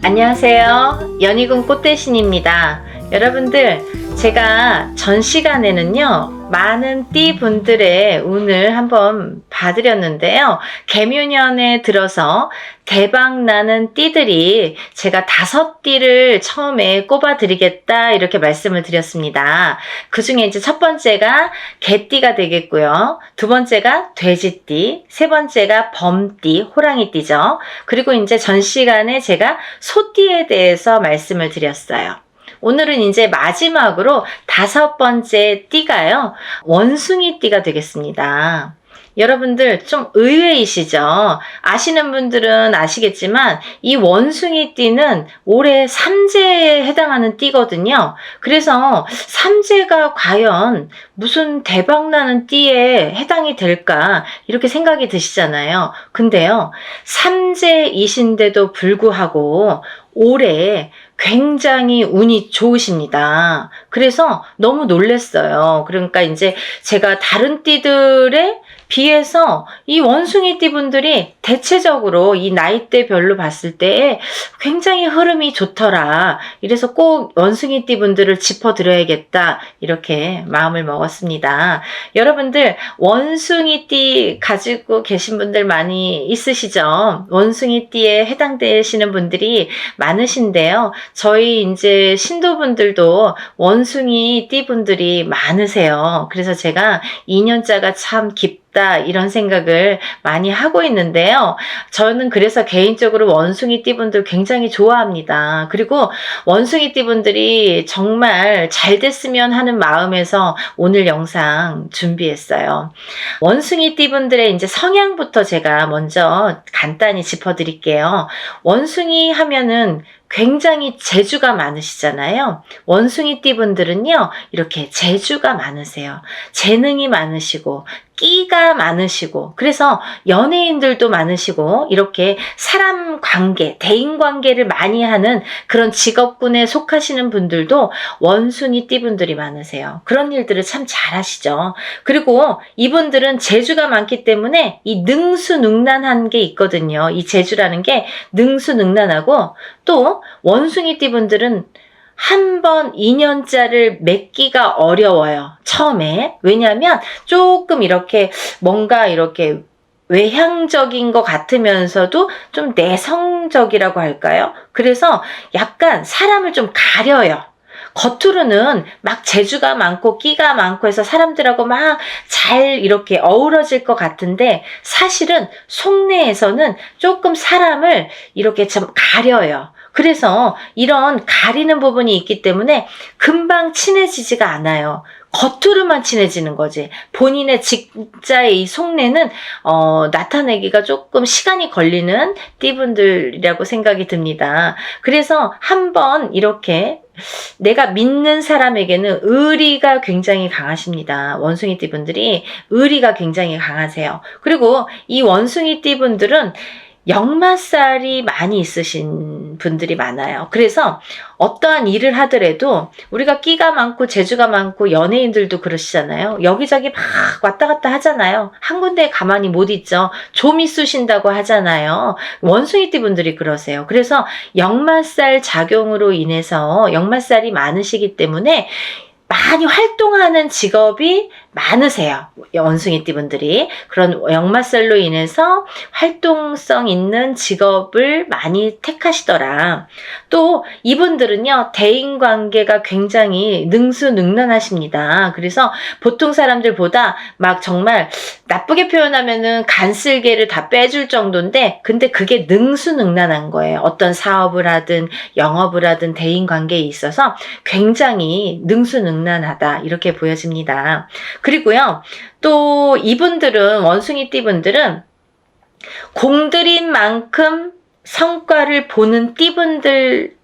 안녕하세요. 연희군 꽃대신입니다. 여러분들, 제가 전 시간에는요, 많은 띠 분들의 운을 한번 봐드렸는데요. 개묘년에 들어서 대박나는 띠들이 제가 5띠를 처음에 꼽아드리겠다 이렇게 말씀을 드렸습니다. 그 중에 이제 첫 번째가 개띠가 되겠고요. 두 번째가 돼지띠, 세 번째가 범띠, 호랑이띠죠. 그리고 이제 전 시간에 제가 소띠에 대해서 말씀을 드렸어요. 오늘은 이제 마지막으로 5번째 띠가요, 원숭이 띠가 되겠습니다. 여러분들 좀 의외이시죠? 아시는 분들은 아시겠지만 이 원숭이 띠는 올해 삼재에 해당하는 띠거든요. 그래서 삼재가 과연 무슨 대박나는 띠에 해당이 될까 이렇게 생각이 드시잖아요. 근데요, 삼재이신데도 불구하고 올해 굉장히 운이 좋으십니다. 그래서 너무 놀랐어요. 그러니까 이제 제가 다른 띠들에 비해서 이 원숭이 띠분들이 대체적으로 이 나이대별로 봤을 때 굉장히 흐름이 좋더라. 이래서 꼭 원숭이 띠분들을 짚어드려야겠다. 이렇게 마음을 먹었습니다. 여러분들 원숭이 띠 가지고 계신 분들 많이 있으시죠? 원숭이 띠에 해당되시는 분들이 많으신데요. 저희 이제 신도분들도 원숭이 띠분들이 많으세요. 그래서 제가 인연자가 참 깊다 이런 생각을 많이 하고 있는데요. 저는 그래서 개인적으로 원숭이 띠분들 굉장히 좋아합니다. 그리고 원숭이 띠분들이 정말 잘 됐으면 하는 마음에서 오늘 영상 준비했어요. 원숭이 띠분들의 이제 성향부터 제가 먼저 간단히 짚어드릴게요. 원숭이 하면은 굉장히 재주가 많으시잖아요. 원숭이 띠분들은요, 이렇게 재주가 많으세요. 재능이 많으시고 끼가 많으시고, 그래서 연예인들도 많으시고, 이렇게 사람 관계, 대인 관계를 많이 하는 그런 직업군에 속하시는 분들도 원숭이 띠분들이 많으세요. 그런 일들을 참 잘하시죠. 그리고 이분들은 재주가 많기 때문에 이 능수능란한 게 있거든요. 이 재주라는 게 능수능란하고, 또 원숭이 띠분들은 한 번 인연자를 맺기가 어려워요. 처음에. 왜냐하면 조금 이렇게 뭔가 이렇게 외향적인 것 같으면서도 좀 내성적이라고 할까요? 그래서 약간 사람을 좀 가려요. 겉으로는 막 재주가 많고 끼가 많고 해서 사람들하고 막 잘 이렇게 어우러질 것 같은데 사실은 속내에서는 조금 사람을 이렇게 좀 가려요. 그래서 이런 가리는 부분이 있기 때문에 금방 친해지지가 않아요. 겉으로만 친해지는 거지. 본인의 진짜의 이 속내는 나타내기가 조금 시간이 걸리는 띠분들이라고 생각이 듭니다. 그래서 한번 이렇게 내가 믿는 사람에게는 의리가 굉장히 강하십니다. 원숭이 띠분들이 의리가 굉장히 강하세요. 그리고 이 원숭이 띠분들은 역마살이 많이 있으신 분들이 많아요. 그래서 어떠한 일을 하더라도 우리가 끼가 많고 재주가 많고 연예인들도 그러시잖아요. 여기저기 막 왔다 갔다 하잖아요. 한 군데에 가만히 못 있죠. 좀이 쑤신다고 하잖아요. 원숭이띠 분들이 그러세요. 그래서 역마살 작용으로 인해서 역마살이 많으시기 때문에 많이 활동하는 직업이 많으세요. 원숭이띠 분들이. 그런 역마살로 인해서 활동성 있는 직업을 많이 택하시더라. 또 이분들은요, 대인관계가 굉장히 능수능란하십니다. 그래서 보통 사람들보다 막 정말 나쁘게 표현하면은 간슬개를 다 빼줄 정도인데, 근데 그게 능수능란한 거예요. 어떤 사업을 하든 영업을 하든 대인관계에 있어서 굉장히 능수능란하다 이렇게 보여집니다. 그리고요, 또 이분들은 원숭이띠 분들은 공들인 만큼 성과를 보는 띠분들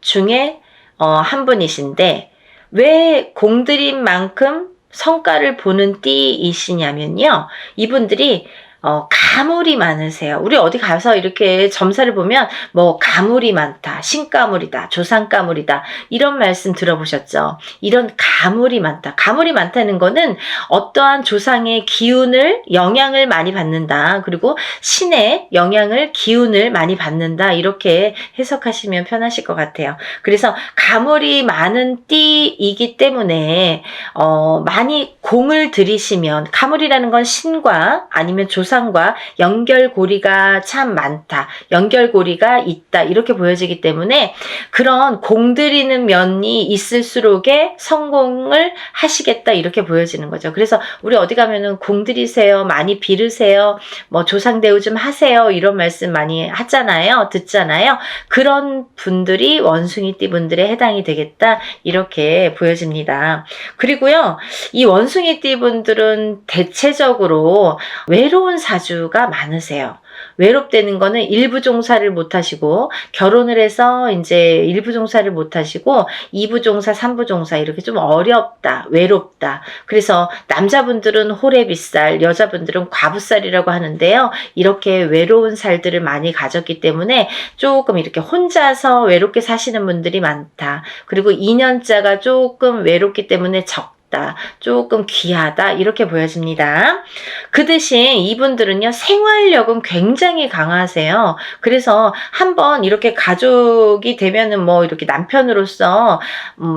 중에 한 분이신데, 왜 공들인 만큼 성과를 보는 띠이시냐면요, 이분들이 가물이 많으세요. 우리 어디 가서 이렇게 점사를 보면 뭐 가물이 많다, 신가물이다, 조상가물이다 이런 말씀 들어보셨죠? 이런 가물이 많다. 가물이 많다는 거는 어떠한 조상의 기운을 영향을 많이 받는다. 그리고 신의 영향을 기운을 많이 받는다. 이렇게 해석하시면 편하실 것 같아요. 그래서 가물이 많은 띠이기 때문에 많이 공을 들이시면 가물이라는 건 신과 아니면 조상과 연결고리가 참 많다. 연결고리가 있다. 이렇게 보여지기 때문에 그런 공들이는 면이 있을수록에 성공을 하시겠다. 이렇게 보여지는 거죠. 그래서 우리 어디 가면은 공들이세요. 많이 빌으세요. 뭐 조상대우 좀 하세요. 이런 말씀 많이 하잖아요. 듣잖아요. 그런 분들이 원숭이띠 분들에 해당이 되겠다. 이렇게 보여집니다. 그리고요. 이 원숭이띠 분들은 대체적으로 외로운 사주가 많으세요. 외롭다는 거는 일부 종사를 못 하시고 결혼을 해서 이제 일부 종사를 못 하시고 2부 종사, 3부 종사 이렇게 좀 어렵다, 외롭다. 그래서 남자분들은 호래비살, 여자분들은 과부살이라고 하는데요. 이렇게 외로운 살들을 많이 가졌기 때문에 조금 이렇게 혼자서 외롭게 사시는 분들이 많다. 그리고 2년자가 조금 외롭기 때문에 조금 귀하다 이렇게 보여집니다. 그 대신 이분들은요 생활력은 굉장히 강하세요. 그래서 한번 이렇게 가족이 되면은 뭐 이렇게 남편으로서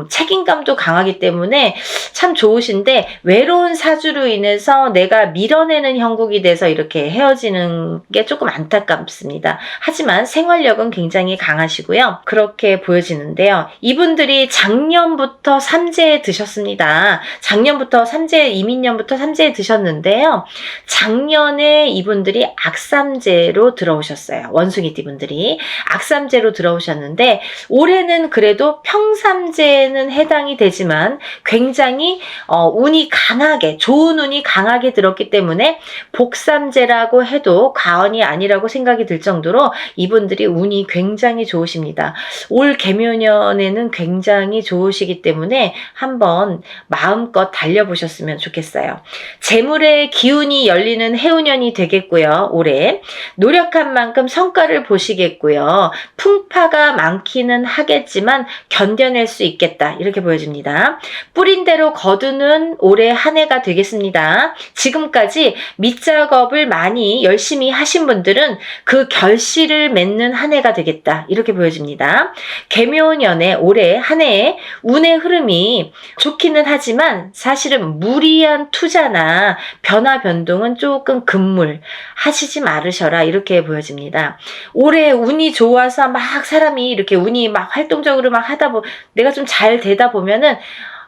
책임감도 강하기 때문에 참 좋으신데 외로운 사주로 인해서 내가 밀어내는 형국이 돼서 이렇게 헤어지는 게 조금 안타깝습니다. 하지만 생활력은 굉장히 강하시고요. 그렇게 보여지는데요. 이분들이 작년부터 삼재에 드셨습니다. 작년부터 삼재, 이민년부터 삼재에 드셨는데요. 작년에 이분들이 악삼재로 들어오셨어요. 원숭이띠 분들이 악삼재로 들어오셨는데 올해는 그래도 평삼재는 해당이 되지만 굉장히 운이 강하게 좋은 운이 강하게 들었기 때문에 복삼재라고 해도 과언이 아니라고 생각이 들 정도로 이분들이 운이 굉장히 좋으십니다. 올 개묘년에는 굉장히 좋으시기 때문에 한번 마음껏 달려보셨으면 좋겠어요. 재물의 기운이 열리는 해운년이 되겠고요. 올해 노력한 만큼 성과를 보시겠고요. 풍파가 많기는 하겠지만 견뎌낼 수 있겠다 이렇게 보여집니다. 뿌린 대로 거두는 올해 한 해가 되겠습니다. 지금까지 밑작업을 많이 열심히 하신 분들은 그 결실을 맺는 한 해가 되겠다 이렇게 보여집니다. 개묘년에 올해 한 해의 운의 흐름이 좋기는 하지만 사실은 무리한 투자나 변화 변동은 조금 금물 하시지 말으셔라 이렇게 보여집니다. 올해 운이 좋아서 막 사람이 이렇게 운이 막 활동적으로 막 하다 내가 좀 잘 되다 보면은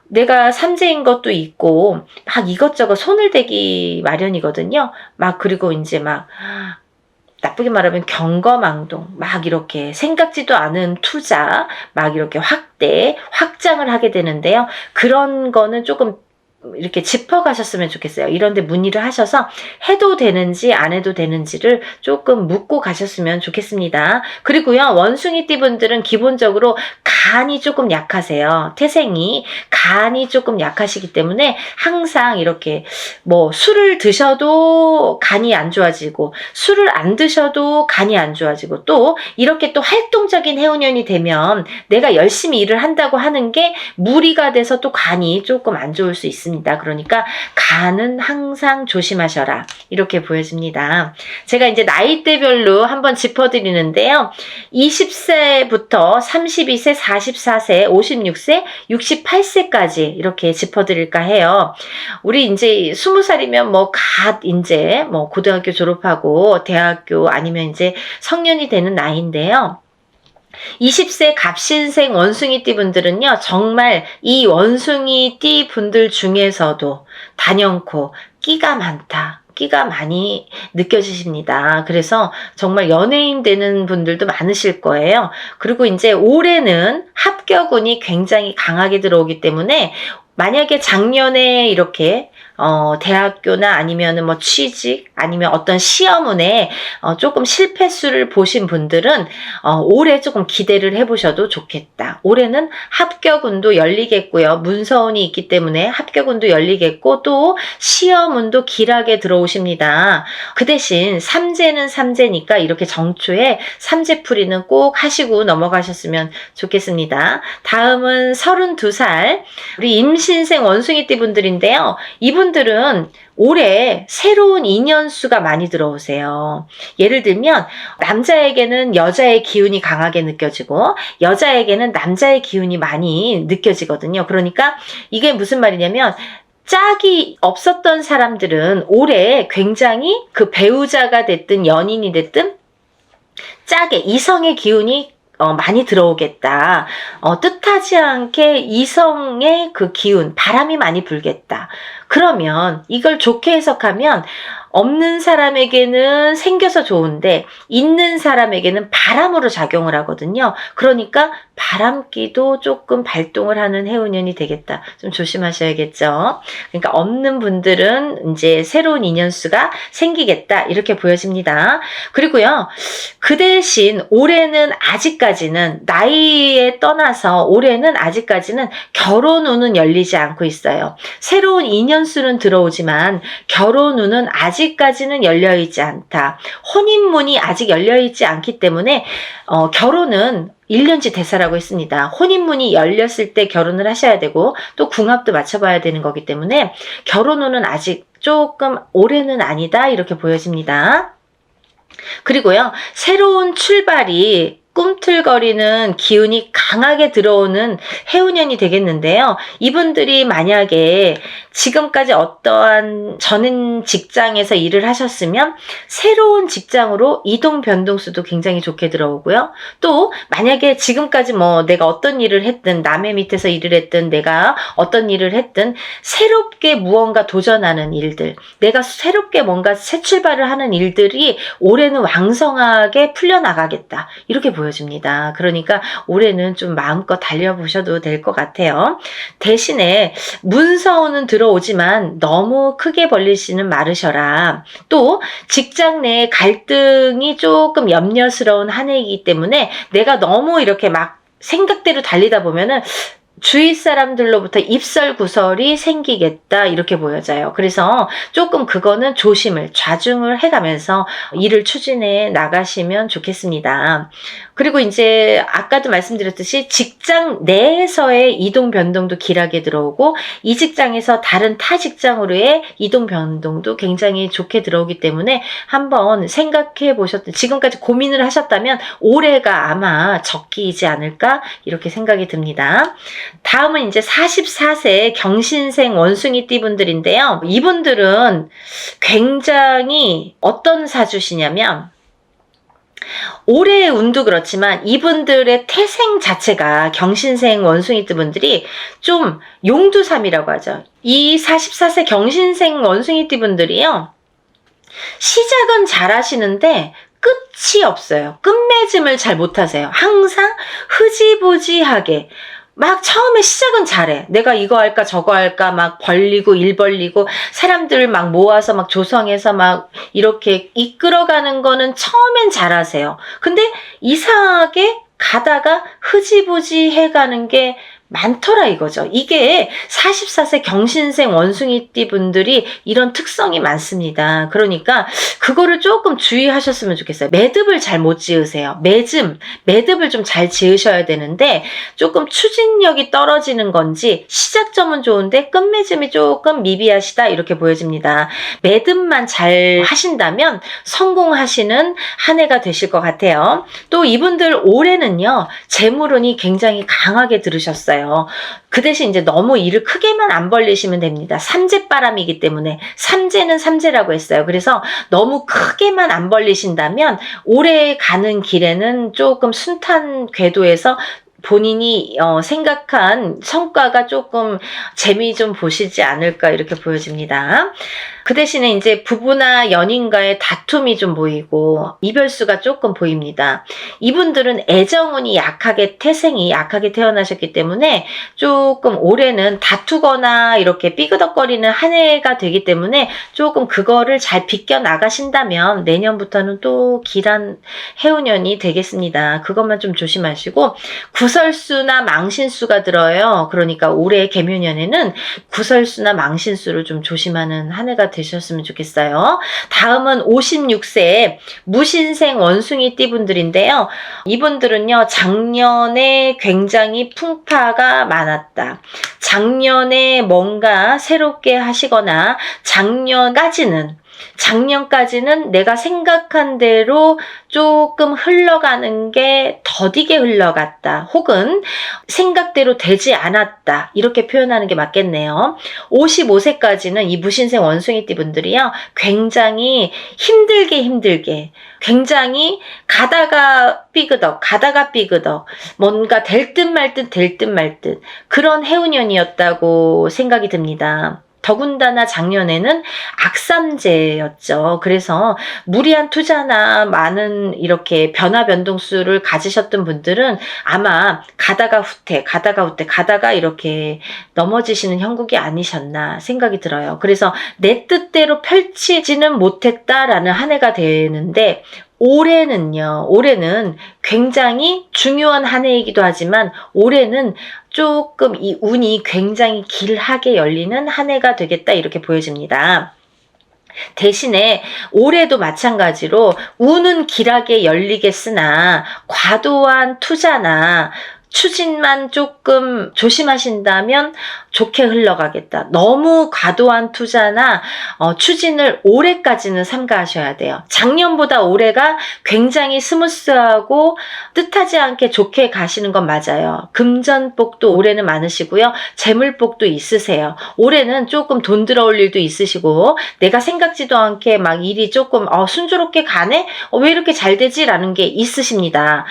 내가 삼재인 것도 있고 막 이것저것 손을 대기 마련이거든요. 막 그리고 이제 막 나쁘게 말하면 경거망동 막 이렇게 생각지도 않은 투자 막 이렇게 확장을 하게 되는데요. 그런 거는 조금 이렇게 짚어가셨으면 좋겠어요. 이런데 문의를 하셔서 해도 되는지 안 해도 되는지를 조금 묻고 가셨으면 좋겠습니다. 그리고요 원숭이띠 분들은 기본적으로 간이 조금 약하세요. 태생이 간이 조금 약하시기 때문에 항상 이렇게 뭐 술을 드셔도 간이 안 좋아지고 술을 안 드셔도 간이 안 좋아지고 또 이렇게 또 활동적인 해운년이 되면 내가 열심히 일을 한다고 하는 게 무리가 돼서 또 간이 조금 안 좋을 수 있습니다. 그러니까 간은 항상 조심하셔라 이렇게 보여집니다. 제가 이제 나이대별로 한번 짚어드리는데요. 20세부터 32세, 44세, 56세, 68세까지 이렇게 짚어드릴까 해요. 우리 이제 20살이면 뭐 이제 뭐 고등학교 졸업하고 대학교 아니면 이제 성년이 되는 나이인데요. 20세 갑신생 원숭이띠 분들은요 정말 이 원숭이띠 분들 중에서도 단연코 끼가 많다. 끼가 많이 느껴지십니다. 그래서 정말 연예인 되는 분들도 많으실 거예요. 그리고 이제 올해는 합격운이 굉장히 강하게 들어오기 때문에 만약에 작년에 이렇게 대학교나 아니면은 뭐 취직 아니면 어떤 시험운에 조금 실패수를 보신 분들은 올해 조금 기대를 해보셔도 좋겠다. 올해는 합격운도 열리겠고요. 문서운이 있기 때문에 합격운도 열리겠고 또 시험운도 길하게 들어오십니다. 그 대신 삼재는 삼재니까 이렇게 정초에 삼재풀이는 꼭 하시고 넘어가셨으면 좋겠습니다. 다음은 32살 우리 임신생 원숭이띠 분들인데요. 이분들은 올해 새로운 인연수가 많이 들어오세요. 예를 들면 남자에게는 여자의 기운이 강하게 느껴지고 여자에게는 남자의 기운이 많이 느껴지거든요. 그러니까 이게 무슨 말이냐면 짝이 없었던 사람들은 올해 굉장히 그 배우자가 됐든 연인이 됐든 짝의 이성의 기운이 많이 들어오겠다. 뜻하지 않게 이성의 그 기운, 바람이 많이 불겠다. 그러면 이걸 좋게 해석하면 없는 사람에게는 생겨서 좋은데 있는 사람에게는 바람으로 작용을 하거든요. 그러니까 바람기도 조금 발동을 하는 해운년이 되겠다. 좀 조심하셔야겠죠. 그러니까 없는 분들은 이제 새로운 인연수가 생기겠다. 이렇게 보여집니다. 그리고요. 그 대신 올해는 아직까지는 나이에 떠나서 올해는 아직까지는 결혼운은 열리지 않고 있어요. 새로운 인연수는 들어오지만 결혼운은 아직까지는 열려있지 않다. 혼인문이 아직 열려있지 않기 때문에 결혼은 1년치 대사라고 했습니다. 혼인문이 열렸을 때 결혼을 하셔야 되고 또 궁합도 맞춰봐야 되는 거기 때문에 결혼운은 아직 조금 올해는 아니다 이렇게 보여집니다. 그리고요. 새로운 출발이 꿈틀거리는 기운이 강하게 들어오는 해운년이 되겠는데요. 이분들이 만약에 지금까지 어떠한 전 직장에서 일을 하셨으면 새로운 직장으로 이동 변동수도 굉장히 좋게 들어오고요. 또 만약에 지금까지 뭐 내가 어떤 일을 했든 남의 밑에서 일을 했든 내가 어떤 일을 했든 새롭게 무언가 도전하는 일들, 내가 새롭게 뭔가 새 출발을 하는 일들이 올해는 왕성하게 풀려나가겠다. 이렇게 보여집니다. 그러니까 올해는 좀 마음껏 달려보셔도 될 것 같아요. 대신에 문서운은 들어오지만 너무 크게 벌리지는 말으셔라. 또 직장 내 갈등이 조금 염려스러운 한 해이기 때문에 내가 너무 이렇게 막 생각대로 달리다 보면은 주위 사람들로부터 입설구설이 생기겠다 이렇게 보여져요. 그래서 조금 그거는 조심을 좌중을 해가면서 일을 추진해 나가시면 좋겠습니다. 그리고 이제 아까도 말씀드렸듯이 직장 내에서의 이동 변동도 길하게 들어오고 이 직장에서 다른 타 직장으로의 이동 변동도 굉장히 좋게 들어오기 때문에 한번 생각해 보셨던 지금까지 고민을 하셨다면 올해가 아마 적기이지 않을까 이렇게 생각이 듭니다. 다음은 이제 44세 경신생 원숭이띠 분들인데요. 이분들은 굉장히 어떤 사주시냐면 올해의 운도 그렇지만 이분들의 태생 자체가 경신생 원숭이띠 분들이 좀 용두삼이라고 하죠. 이 44세 경신생 원숭이띠 분들이요. 시작은 잘 하시는데 끝이 없어요. 끝맺음을 잘 못하세요. 항상 흐지부지하게 막 처음에 시작은 잘해. 내가 이거 할까 저거 할까 막 벌리고 일 벌리고 사람들 막 모아서 막 조성해서 막 이렇게 이끌어가는 거는 처음엔 잘하세요. 근데 이상하게 가다가 흐지부지 해가는 게 많더라 이거죠. 이게 44세 경신생 원숭이띠 분들이 이런 특성이 많습니다. 그러니까 그거를 조금 주의하셨으면 좋겠어요. 매듭을 잘 못 지으세요. 매듭을 좀 잘 지으셔야 되는데 조금 추진력이 떨어지는 건지 시작점은 좋은데 끝맺음이 조금 미비하시다 이렇게 보여집니다. 매듭만 잘 하신다면 성공하시는 한 해가 되실 것 같아요. 또 이분들 올해는요. 재물운이 굉장히 강하게 들으셨어요. 그 대신 이제 너무 일을 크게만 안 벌리시면 됩니다. 삼재바람이기 때문에 삼재는 삼재라고 했어요. 그래서 너무 크게만 안 벌리신다면 올해 가는 길에는 조금 순탄 궤도에서 본인이 생각한 성과가 조금 재미 좀 보시지 않을까 이렇게 보여집니다. 그 대신에 이제 부부나 연인과의 다툼이 좀 보이고 이별수가 조금 보입니다. 이분들은 애정운이 약하게 태생이 약하게 태어나셨기 때문에 조금 올해는 다투거나 이렇게 삐그덕거리는 한 해가 되기 때문에 조금 그거를 잘 비껴 나가신다면 내년부터는 또 길한 해운년이 되겠습니다. 그것만 좀 조심하시고 구설수나 망신수가 들어요. 그러니까 올해 개묘년에는 구설수나 망신수를 좀 조심하는 한 해가 되셨으면 좋겠어요. 다음은 56세 무신생 원숭이띠 분들인데요. 이분들은요, 작년에 굉장히 풍파가 많았다. 작년에 뭔가 새롭게 하시거나 작년까지는 내가 생각한 대로 조금 흘러가는 게 더디게 흘러갔다. 혹은 생각대로 되지 않았다. 이렇게 표현하는 게 맞겠네요. 55세까지는 이 무신생 원숭이띠 분들이요. 굉장히 힘들게 굉장히 가다가 삐그덕 뭔가 될 듯 말 듯 그런 해운년이었다고 생각이 듭니다. 더군다나 작년에는 악삼재였죠. 그래서 무리한 투자나 많은 이렇게 변화 변동수를 가지셨던 분들은 아마 가다가 이렇게 넘어지시는 형국이 아니셨나 생각이 들어요. 그래서 내 뜻대로 펼치지는 못했다라는 한 해가 되는데 올해는 굉장히 중요한 한 해이기도 하지만 올해는 조금 이 운이 굉장히 길하게 열리는 한 해가 되겠다 이렇게 보여집니다. 대신에 올해도 마찬가지로 운은 길하게 열리겠으나 과도한 투자나 추진만 조금 조심하신다면 좋게 흘러가겠다. 너무 과도한 투자나 추진을 올해까지는 삼가하셔야 돼요. 작년보다 올해가 굉장히 스무스하고 뜻하지 않게 좋게 가시는 건 맞아요. 금전복도 올해는 많으시고요. 재물복도 있으세요. 올해는 조금 돈 들어올 일도 있으시고 내가 생각지도 않게 막 일이 조금 순조롭게 가네? 왜 이렇게 잘 되지? 라는 게 있으십니다.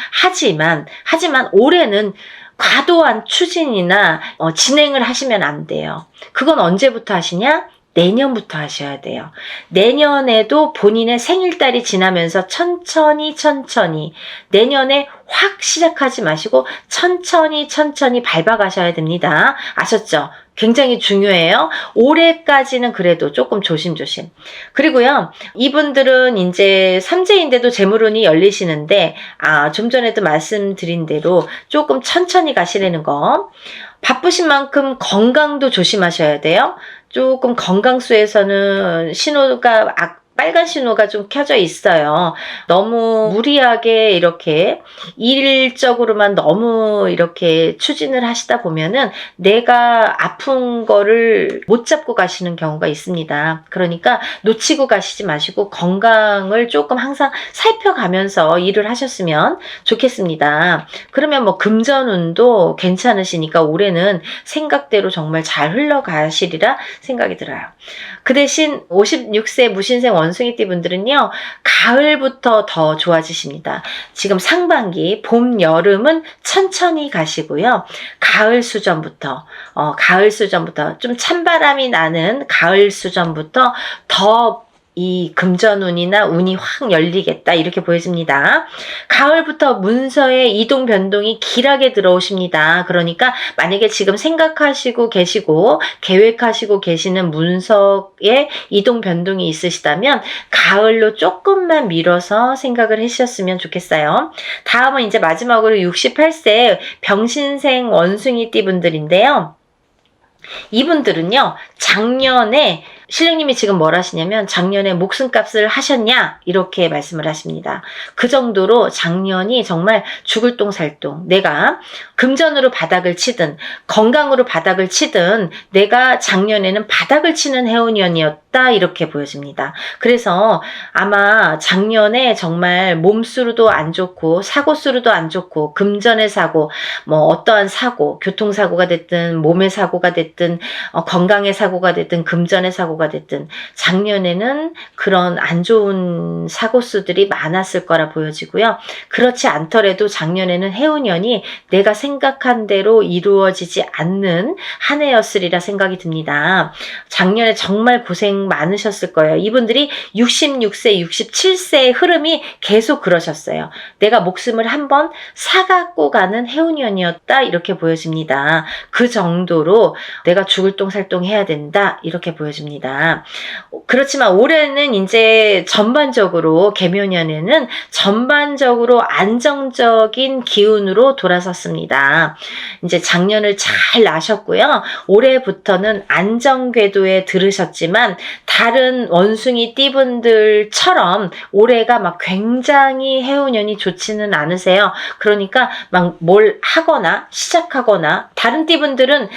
하지만 올해는 과도한 추진이나 진행을 하시면 안 돼요. 그건 언제부터 하시냐? 내년부터 하셔야 돼요. 내년에도 본인의 생일달이 지나면서 천천히 내년에 확 시작하지 마시고 천천히 밟아가셔야 됩니다. 아셨죠? 굉장히 중요해요. 올해까지는 그래도 조금 조심조심. 그리고요, 이분들은 이제 삼재인데도 재물운이 열리시는데, 좀 전에도 말씀드린 대로 조금 천천히 가시라는 거. 바쁘신 만큼 건강도 조심하셔야 돼요. 조금 건강수에서는 신호가 빨간 신호가 좀 켜져 있어요. 너무 무리하게 이렇게 일적으로만 너무 이렇게 추진을 하시다 보면은 내가 아픈 거를 못 잡고 가시는 경우가 있습니다. 그러니까 놓치고 가시지 마시고 건강을 조금 항상 살펴가면서 일을 하셨으면 좋겠습니다. 그러면 뭐 금전운도 괜찮으시니까 올해는 생각대로 정말 잘 흘러가시리라 생각이 들어요. 그 대신 56세 무신생 원숭이띠 분들은요, 가을부터 더 좋아지십니다. 지금 상반기, 봄, 여름은 천천히 가시고요. 가을 수전부터 좀 찬바람이 나는 가을 수전부터 더 이 금전운이나 운이 확 열리겠다 이렇게 보여집니다. 가을부터 문서의 이동 변동이 길하게 들어오십니다. 그러니까 만약에 지금 생각하시고 계시고 계획하시고 계시는 문서의 이동 변동이 있으시다면 가을로 조금만 미뤄서 생각을 하셨으면 좋겠어요. 다음은 이제 마지막으로 68세 병신생 원숭이띠 분들인데요. 이분들은요, 작년에 신령님이 지금 뭘 하시냐면 작년에 목숨값을 하셨냐 이렇게 말씀을 하십니다. 그 정도로 작년이 정말 죽을 똥 살 똥, 내가 금전으로 바닥을 치든 건강으로 바닥을 치든 내가 작년에는 바닥을 치는 해운년이었다 이렇게 보여집니다. 그래서 아마 작년에 정말 몸수로도 안 좋고 사고수로도 안 좋고 금전의 사고, 뭐 어떠한 사고, 교통사고가 됐든 몸의 사고가 됐든 건강의 사고가 됐든 금전의 사고가 사고가 됐든 작년에는 그런 안 좋은 사고수들이 많았을 거라 보여지고요. 그렇지 않더라도 작년에는 해운년이 내가 생각한 대로 이루어지지 않는 한 해였으리라 생각이 듭니다. 작년에 정말 고생 많으셨을 거예요. 이분들이 66세, 67세의 흐름이 계속 그러셨어요. 내가 목숨을 한번 사갖고 가는 해운년이었다 이렇게 보여집니다. 그 정도로 내가 죽을 똥살똥 해야 된다 이렇게 보여집니다. 그렇지만 올해는 이제 전반적으로 개묘년에는 전반적으로 안정적인 기운으로 돌아섰습니다. 이제 작년을 잘 나셨고요. 올해부터는 안정궤도에 들으셨지만 다른 원숭이 띠분들처럼 올해가 막 굉장히 해운년이 좋지는 않으세요. 그러니까 막 뭘 하거나 시작하거나 다른 띠분들은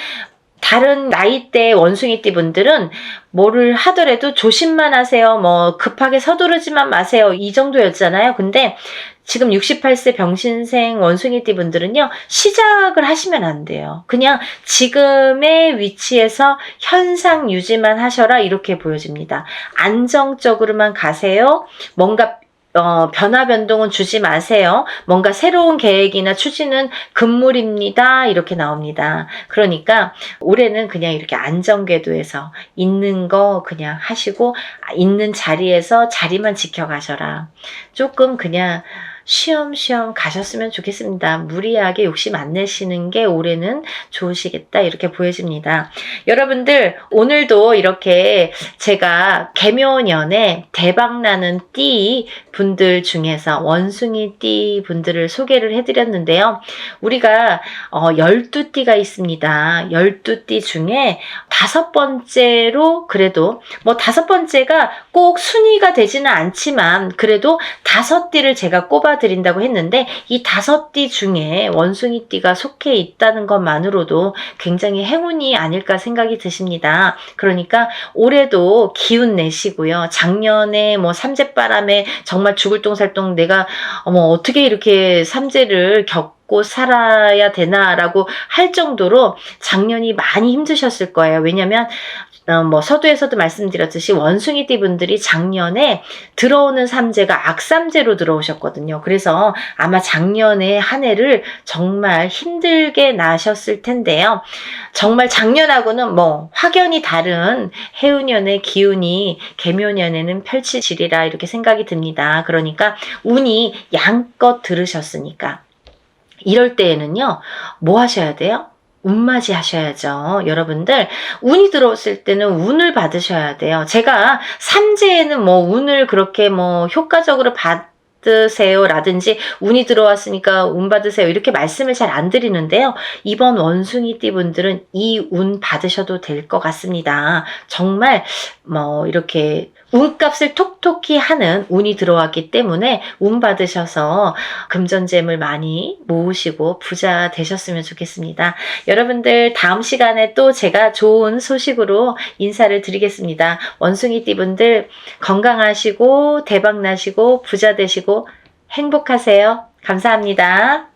다른 나이대 원숭이 띠분들은 뭐를 하더라도 조심만 하세요. 뭐 급하게 서두르지만 마세요. 이 정도였잖아요. 근데 지금 68세 병신생 원숭이 띠분들은요. 시작을 하시면 안 돼요. 그냥 지금의 위치에서 현상 유지만 하셔라 이렇게 보여집니다. 안정적으로만 가세요. 뭔가 변화 변동은 주지 마세요. 뭔가 새로운 계획이나 추진은 금물입니다. 이렇게 나옵니다. 그러니까 올해는 그냥 이렇게 안정궤도에서 있는 거 그냥 하시고 있는 자리에서 자리만 지켜가셔라. 조금 그냥 쉬엄쉬엄 가셨으면 좋겠습니다. 무리하게 욕심 안 내시는 게 올해는 좋으시겠다 이렇게 보여집니다. 여러분들 오늘도 이렇게 제가 개묘년에 대박나는 띠 분들 중에서 원숭이 띠 분들을 소개를 해드렸는데요. 우리가 12띠가 있습니다. 12띠 중에 5번째로 그래도 뭐 5번째가 꼭 순위가 되지는 않지만 그래도 5띠를 제가 꼽아드린다고 했는데 이 5띠 중에 원숭이 띠가 속해 있다는 것만으로도 굉장히 행운이 아닐까 생각이 드십니다. 그러니까 올해도 기운 내시고요. 작년에 뭐 삼재바람에 정말 죽을 똥살똥 내가 어떻게 이렇게 삼재를 겪고 살아야 되나라고 할 정도로 작년이 많이 힘드셨을 거예요. 왜냐면 뭐 서두에서도 말씀드렸듯이 원숭이 띠분들이 작년에 들어오는 삼재가 악삼재로 들어오셨거든요. 그래서 아마 작년에 한 해를 정말 힘들게 나셨을 텐데요. 정말 작년하고는 뭐 확연히 다른 해운년의 기운이 개묘년에는 펼치지리라 이렇게 생각이 듭니다. 그러니까 운이 양껏 들으셨으니까 이럴 때에는요. 뭐 하셔야 돼요? 운맞이 하셔야죠. 여러분들 운이 들어왔을 때는 운을 받으셔야 돼요. 제가 삼재에는 뭐 운을 그렇게 뭐 효과적으로 받으세요 라든지 운이 들어왔으니까 운 받으세요 이렇게 말씀을 잘 안 드리는데요. 이번 원숭이 띠분들은 이 운 받으셔도 될 것 같습니다. 정말 뭐 이렇게 운값을 톡톡히 하는 운이 들어왔기 때문에 운 받으셔서 금전재물 많이 모으시고 부자 되셨으면 좋겠습니다. 여러분들 다음 시간에 또 제가 좋은 소식으로 인사를 드리겠습니다. 원숭이 띠분들 건강하시고 대박 나시고 부자 되시고 행복하세요. 감사합니다.